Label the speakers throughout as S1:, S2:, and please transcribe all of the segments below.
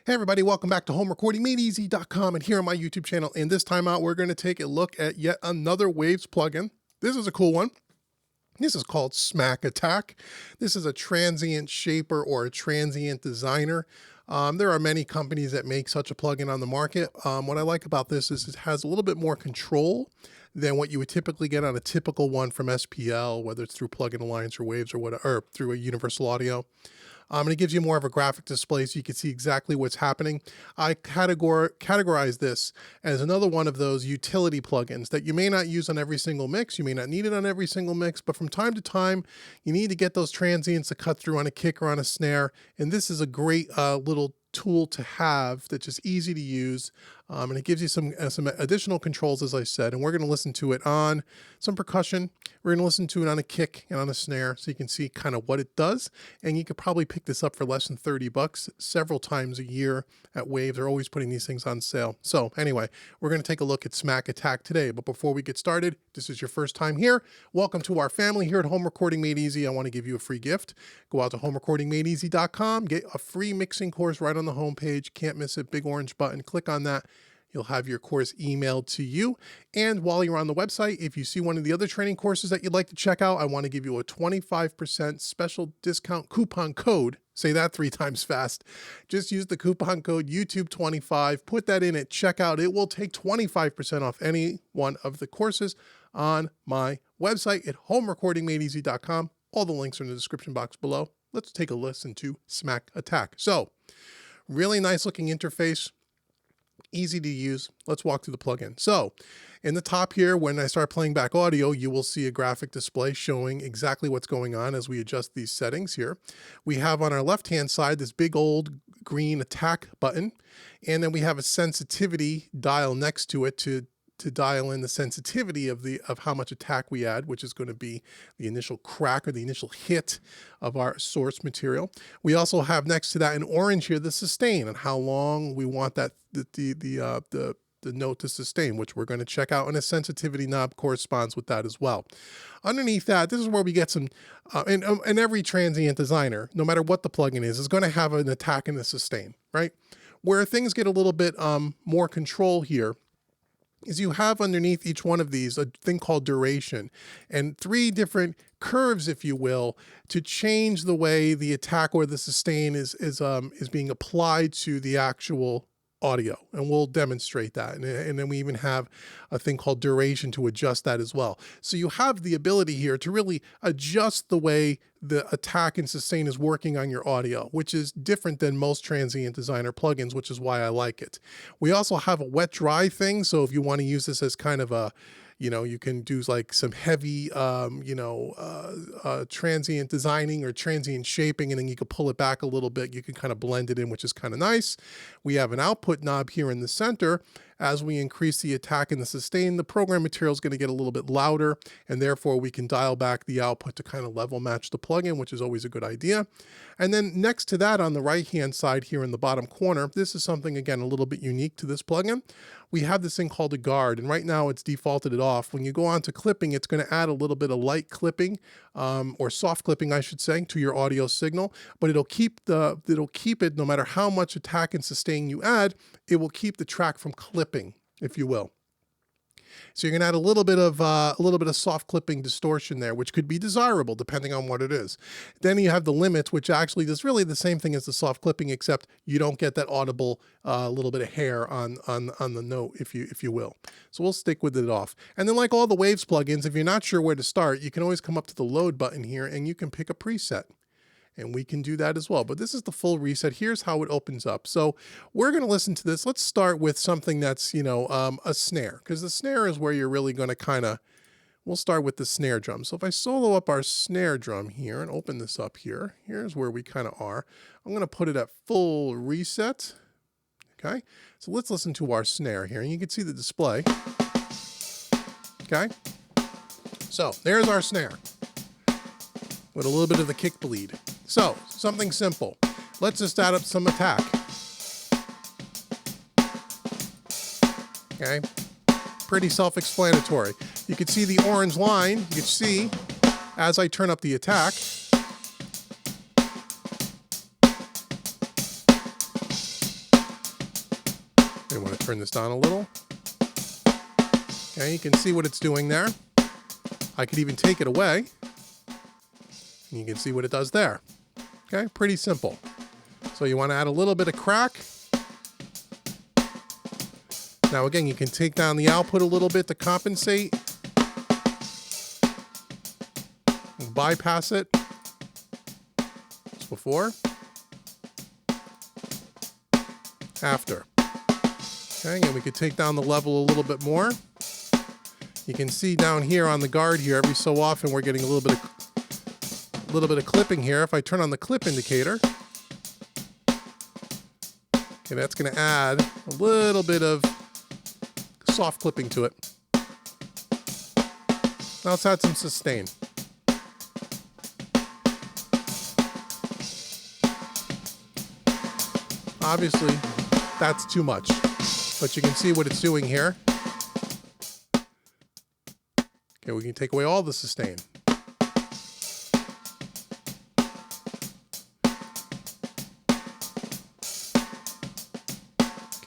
S1: Hey everybody, welcome back to HomeRecordingMadeEasy.com and here on my YouTube channel. And this time out, we're going to take a look at yet another Waves plugin. This is a cool one. This is called Smack Attack. This is a transient shaper or a transient designer. There are many companies that make such a plugin on the market. What I like about this is it has a little bit more control than what you would typically get on a typical one from SPL, whether it's through Plugin Alliance or Waves or whatever, or through a Universal Audio. And it gives you more of a graphic display so you can see exactly what's happening. I categorize this as another one of those utility plugins that you may not use on every single mix. You may not need it on every single mix, but from time to time, you need to get those transients to cut through on a kick or on a snare. And this is a great little tool to have that's just easy to use. And it gives you some additional controls, as I said, and we're going to listen to it on some percussion. We're going to listen to it on a kick and on a snare so you can see kind of what it does. And you could probably pick this up for less than 30 bucks several times a year at Waves. They're always putting these things on sale. So anyway, we're going to take a look at Smack Attack today. But before we get started, if this is your first time here, welcome to our family here at Home Recording Made Easy. I want to give you a free gift. Go out to HomeRecordingMadeEasy.com, get a free mixing course right on the homepage. Can't miss it. Big orange button. Click on that. You'll have your course emailed to you. And while you're on the website, if you see one of the other training courses that you'd like to check out, I want to give you a 25% special discount coupon code. Say that 3 times fast. Just use the coupon code YouTube25. Put that in at checkout. It will take 25% off any one of the courses on my website at HomeRecordingMadeEasy.com. All the links are in the description box below. Let's take a listen to Smack Attack. So, really nice looking interface. Easy to use. Let's walk through the plugin. So in the top here, when I start playing back audio, you will see a graphic display showing exactly what's going on as we adjust these settings here. We have on our left-hand side this big old green attack button, and then we have a sensitivity dial next to it to dial in the sensitivity of how much attack we add, which is going to be the initial crack or the initial hit of our source material. We also have next to that in orange here the sustain and how long we want that the note to sustain, which we're going to check out, and a sensitivity knob corresponds with that as well. Underneath that, this is where we get some, and every transient designer, no matter what the plugin is going to have an attack and a sustain, right? Where things get a little bit more control here is you have underneath each one of these a thing called duration and 3 different curves, if you will, to change the way the attack or the sustain is being applied to the actual audio, and we'll demonstrate that. And then we even have a thing called duration to adjust that as well. So you have the ability here to really adjust the way the attack and sustain is working on your audio, which is different than most transient designer plugins, which is why I like it. We also have a wet dry thing. So if you want to use this as kind of a, you can do like some heavy, transient designing or transient shaping, and then you can pull it back a little bit. You can kind of blend it in, which is kind of nice. We have an output knob here in the center. As we increase the attack and the sustain, the program material is going to get a little bit louder, and therefore we can dial back the output to kind of level match the plugin, which is always a good idea. And then next to that on the right-hand side here in the bottom corner, this is something, again, a little bit unique to this plugin. We have this thing called a guard, and right now it's defaulted it off. When you go on to clipping, it's going to add a little bit of light clipping, or soft clipping, I should say, to your audio signal, but it'll keep it no matter how much attack and sustain you add, it will keep the track from clipping, if you will. So you're going to add a little bit of soft clipping distortion there, which could be desirable depending on what it is. Then you have the limits, which actually does really the same thing as the soft clipping, except you don't get that audible little bit of hair on the note, if you will. So we'll stick with it off. And then, like all the Waves plugins, if you're not sure where to start, you can always come up to the load button here and you can pick a preset. And we can do that as well. But this is the full reset. Here's how it opens up. So we're going to listen to this. Let's start with something that's, a snare, because the snare is where you're really going to we'll start with the snare drum. So if I solo up our snare drum here and open this up here, here's where we kind of are. I'm going to put it at full reset. Okay. So let's listen to our snare here, and you can see the display. Okay. So there's our snare with a little bit of the kick bleed. So, something simple. Let's just add up some attack. Okay, pretty self-explanatory. You can see the orange line. You can see as I turn up the attack, I want to turn this down a little. Okay, you can see what it's doing there. I could even take it away. And you can see what it does there. Okay, pretty simple. So you want to add a little bit of crack. Now again, you can take down the output a little bit to compensate. Bypass it. As before. After. Okay, and we could take down the level a little bit more. You can see down here on the guard here, every so often we're getting a little bit of clipping here. If I turn on the clip indicator, okay, that's going to add a little bit of soft clipping to it. Now let's add some sustain. Obviously, that's too much, but you can see what it's doing here. Okay, we can take away all the sustain.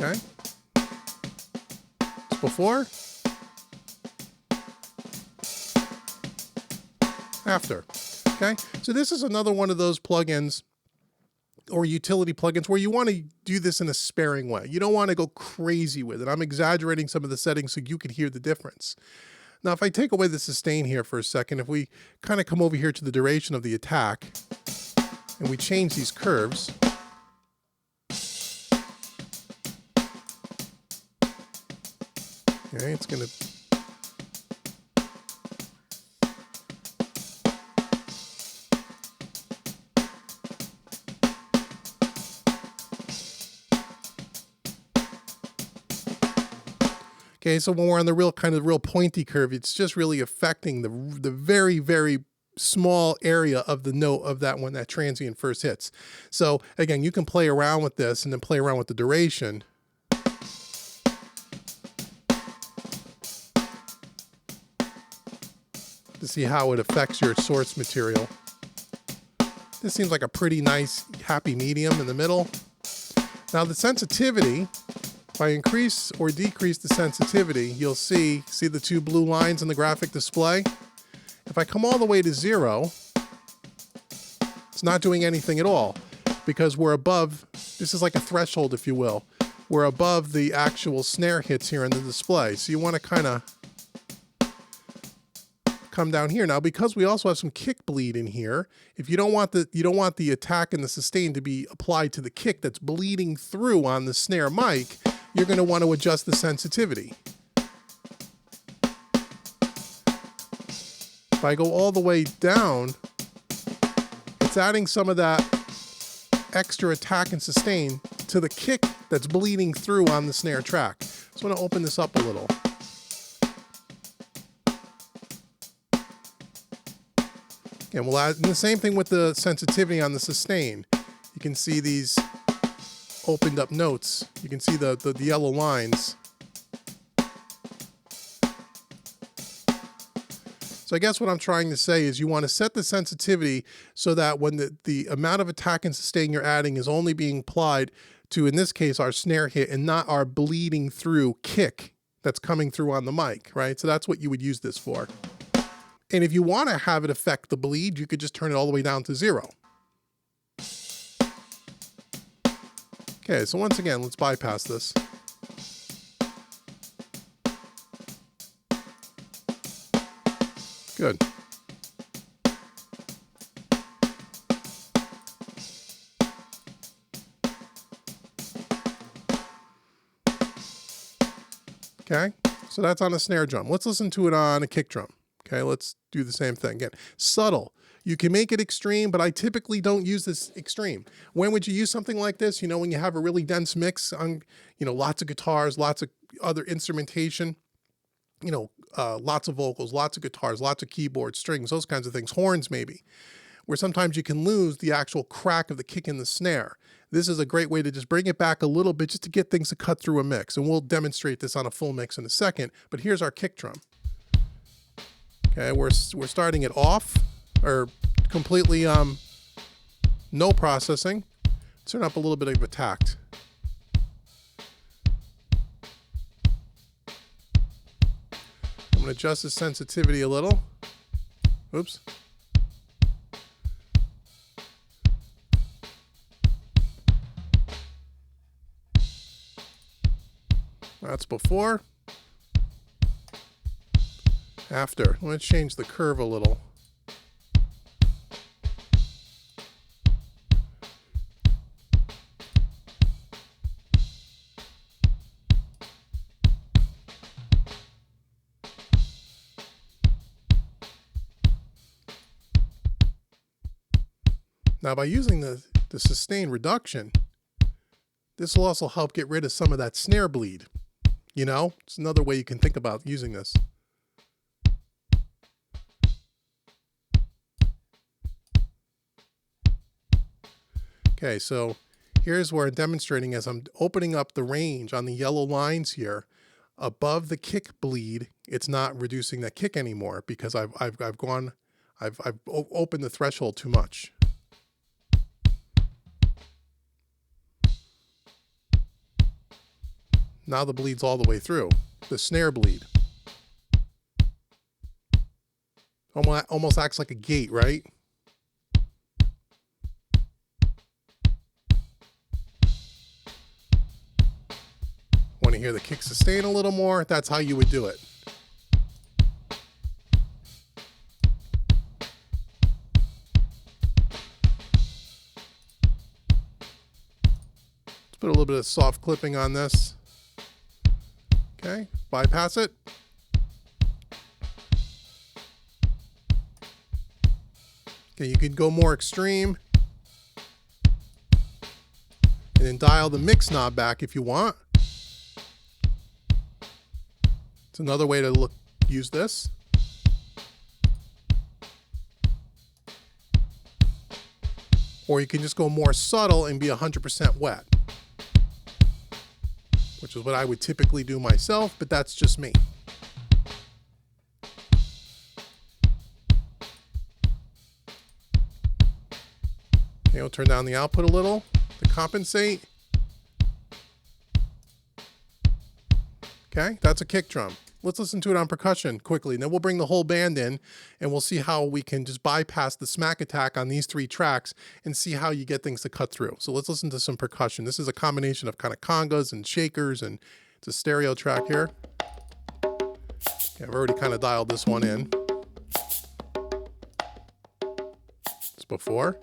S1: Okay. Before. After. Okay. So this is another one of those plugins or utility plugins where you want to do this in a sparing way. You don't want to go crazy with it. I'm exaggerating some of the settings so you can hear the difference. Now, if I take away the sustain here for a second, if we kind of come over here to the duration of the attack and we change these curves, okay, it's going to okay, so when we're on the real pointy curve, it's just really affecting the very, very small area of the note of that when that transient first hits. So again, you can play around with this and then play around with the duration. To see how it affects your source material. This seems like a pretty nice happy medium in the middle. Now the sensitivity, if I increase or decrease the sensitivity, you'll see the two blue lines in the graphic display. If I come all the way to 0, it's not doing anything at all because we're above, this is like a threshold if you will. We're above the actual snare hits here in the display. So you want to kind of come down here. Now, because we also have some kick bleed in here, if you don't want the attack and the sustain to be applied to the kick that's bleeding through on the snare mic, you're going to want to adjust the sensitivity. If I go all the way down, it's adding some of that extra attack and sustain to the kick that's bleeding through on the snare track. So I'm going to open this up a little. And we'll add the same thing with the sensitivity on the sustain. You can see these opened up notes. You can see the yellow lines. So I guess what I'm trying to say is you want to set the sensitivity so that when the amount of attack and sustain you're adding is only being applied to, in this case, our snare hit and not our bleeding through kick that's coming through on the mic, right? So that's what you would use this for. And if you want to have it affect the bleed, you could just turn it all the way down to 0. Okay, so once again, let's bypass this. Good. Okay, so that's on a snare drum. Let's listen to it on a kick drum. Okay, let's do the same thing. Again, subtle. You can make it extreme, but I typically don't use this extreme. When would you use something like this? You know, when you have a really dense mix on, you know, lots of guitars, lots of other instrumentation, you know, lots of vocals, lots of guitars, lots of keyboards, strings, those kinds of things, horns maybe, where sometimes you can lose the actual crack of the kick in the snare. This is a great way to just bring it back a little bit just to get things to cut through a mix. And we'll demonstrate this on a full mix in a second, but here's our kick drum. Okay, we're starting it off, or completely no processing. Turn up a little bit of attack. to adjust the sensitivity a little. Oops. That's before. After. Let's change the curve a little. Now, by using the sustained reduction, this will also help get rid of some of that snare bleed. You know, it's another way you can think about using this. Okay, so here's where I'm demonstrating as I'm opening up the range on the yellow lines here. Above the kick bleed, it's not reducing that kick anymore because I've opened the threshold too much. Now the bleed's all the way through. The snare bleed. Almost acts like a gate, right? Want to hear the kick sustain a little more? That's how you would do it. Let's put a little bit of soft clipping on this. Okay, bypass it. Okay, you could go more extreme. And then dial the mix knob back if you want. It's another way to use this. Or you can just go more subtle and be 100% wet, which is what I would typically do myself, but that's just me. Okay, we'll turn down the output a little to compensate. Okay, that's a kick drum. Let's listen to it on percussion quickly. Then we'll bring the whole band in and we'll see how we can just bypass the smack attack on these 3 tracks and see how you get things to cut through. So let's listen to some percussion. This is a combination of kind of congas and shakers, and it's a stereo track here. Okay, I've already kind of dialed this one in. It's before.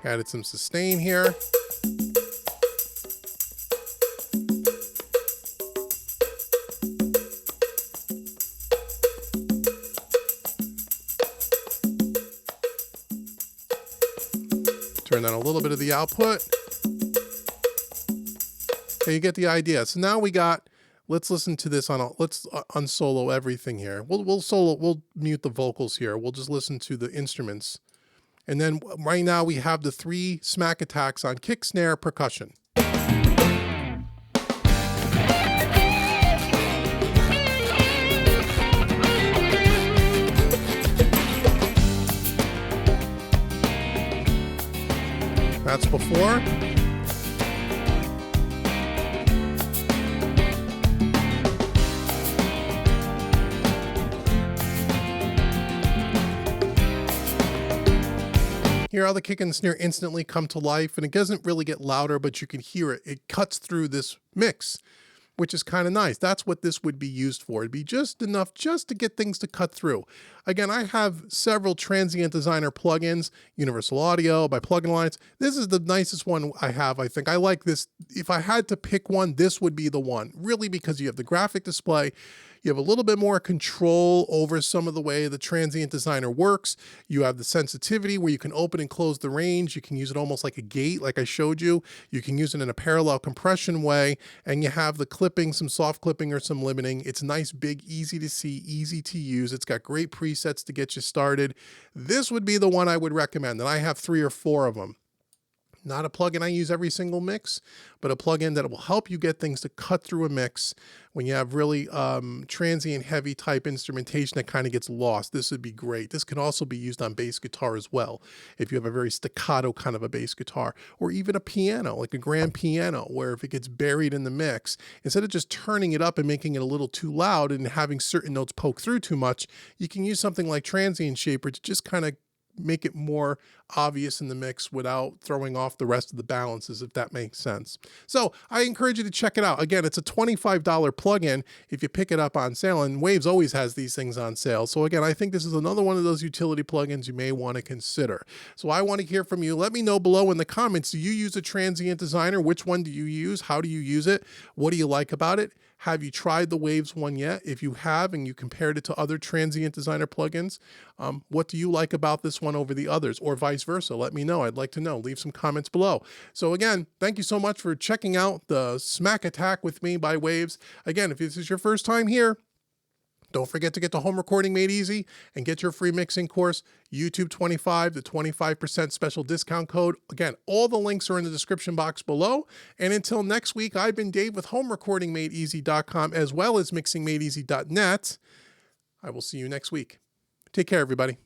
S1: Added some sustain here. Turn on a little bit of the output. Okay, you get the idea. So now we got, let's listen to this let's unsolo everything here. We'll mute the vocals here. We'll just listen to the instruments. And then right now we have the 3 smack attacks on kick, snare, percussion. That's before. Hear how the kick and snare instantly come to life, and it doesn't really get louder, but you can hear it. It cuts through this mix, which is kind of nice. That's what this would be used for. It'd be just enough just to get things to cut through. Again, I have several Transient Designer plugins, Universal Audio by Plugin Alliance. This is the nicest one I have, I think. I like this. If I had to pick one, this would be the one, really, because you have the graphic display. You have a little bit more control over some of the way the Transient Designer works. You have the sensitivity where you can open and close the range. You can use it almost like a gate, like I showed you. You can use it in a parallel compression way, and you have the clipping, some soft clipping or some limiting. It's nice, big, easy to see, easy to use. It's got great presets to get you started. This would be the one I would recommend, and I have 3 or 4 of them. Not a plugin I use every single mix, but a plugin that will help you get things to cut through a mix when you have really transient heavy type instrumentation that kind of gets lost. This would be great. This can also be used on bass guitar as well. If you have a very staccato kind of a bass guitar, or even a piano, like a grand piano, where if it gets buried in the mix, instead of just turning it up and making it a little too loud and having certain notes poke through too much, you can use something like Transient Shaper to just kind of make it more obvious in the mix without throwing off the rest of the balances, if that makes sense. So I encourage you to check it out. Again, it's a $25 plugin if you pick it up on sale, and Waves always has these things on sale. So again, I think this is another one of those utility plugins you may want to consider. So I want to hear from you. Let me know below in the comments, do you use a Transient Designer? Which one do you use? How do you use it? What do you like about it? Have you tried the Waves one yet? If you have and you compared it to other Transient Designer plugins, what do you like about this one over the others, or vice versa? Let me know. I'd like to know. Leave some comments below. So again, thank you so much for checking out the Smack Attack with me by Waves. Again, if this is your first time here, don't forget to get the home recording made easy and get your free mixing course, YouTube 25, the 25% special discount code. Again, all the links are in the description box below. And until next week, I've been Dave with homerecordingmadeeasy.com as well as mixingmadeeasy.net. I will see you next week. Take care, everybody.